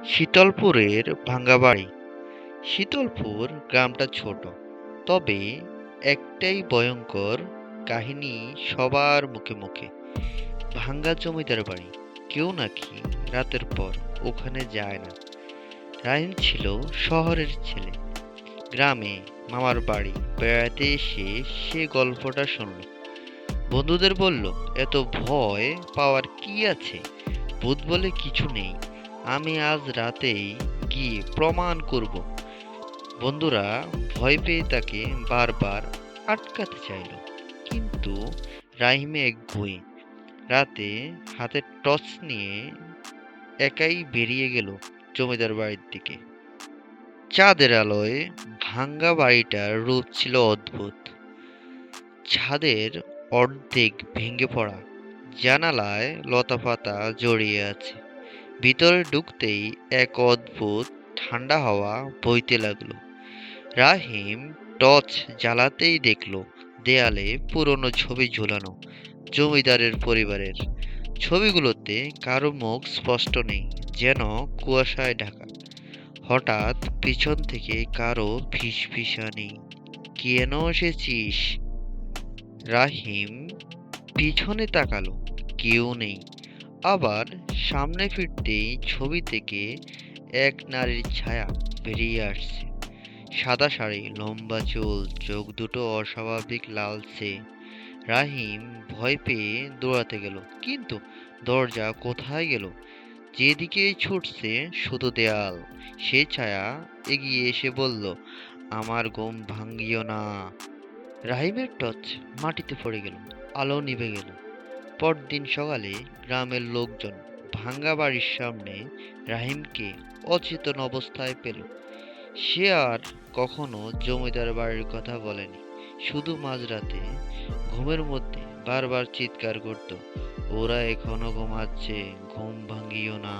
শীতলপুরের ভাঙ্গা বাড়ি। শীতলপুর গ্রামটা ছোট, তবে একটাই ভয়ঙ্কর কাহিনী সবার মুখে মুখে। ভাঙ্গা জমিদার বাড়ি। কেউ নাকি রাতের পর ওখানে যায় না। রাহিম ছিল শহরের ছেলে। গ্রামে মামার বাড়ি বেড়াতে এসে সে গল্পটা শুনল। বন্ধুদের বলল, এত ভয় পাওয়ার কি আছে? ভূত বলে কিছু নেই। আমি আজ রাতেই গিয়ে প্রমাণ করব। বন্ধুরা ভয় পেয়ে তাকে বারবার আটকাতে চাইল, কিন্তু রাহিমে একগুঁয়ে। রাতে হাতে টর্চ নিয়ে একাই বেরিয়ে গেল জমিদার বাড়ির দিকে। চাঁদের আলোয় ভাঙ্গা বাড়িটার রূপ ছিল অদ্ভুত। ছাদের অর্ধেক ভেঙে পড়া, জানালায় লতাপাতা জড়িয়ে আছে। ভিতরে ঢুকতেই এক অদ্ভুত ঠান্ডা হাওয়া বইতে লাগলো। রাহিম টর্চ জ্বালাতেই দেখল দেয়ালে পুরনো ছবি ঝুলানো, জমিদারের পরিবারের। ছবিগুলোতে কারো মুখ স্পষ্ট নেই, যেন কুয়াশায় ঢাকা। হঠাৎ পিছন থেকে কারো ফিসফিসানি, কেন এসেছিস? রাহিম পিছনে তাকালো, কেউ নেই। আবার সামনে ফিরতেই ছবি থেকে এক নারীর ছায়া বেরিয়ে আসছে। সাদা শাড়ি, লম্বা চুল, চোখ দুটো অস্বাভাবিক লালচে। রাহিম ভয় পেয়ে দৌড়াতে গেল, কিন্তু দরজা কোথায় গেল? যেদিকেই ছুটছে শুধু দেয়াল। সে ছায়া এগিয়ে এসে বলল, আমার ঘুম ভাঙ্গিও না। রাহিমের টর্চ মাটিতে পড়ে গেল, আলো নিভে গেল। পরদিন সকালে গ্রামের লোকজন ভাঙ্গা বাড়ির সামনে রাহিমকে অচেতন অবস্থায় পেল। সে আর কখনো জমিদার বাড়ির কথা বলেনি, শুধু মাঝরাতে ঘুমের মধ্যে বারবার চিৎকার করত, ওরা এখনো ঘুমাচ্ছে, ঘুম ভাঙিও না।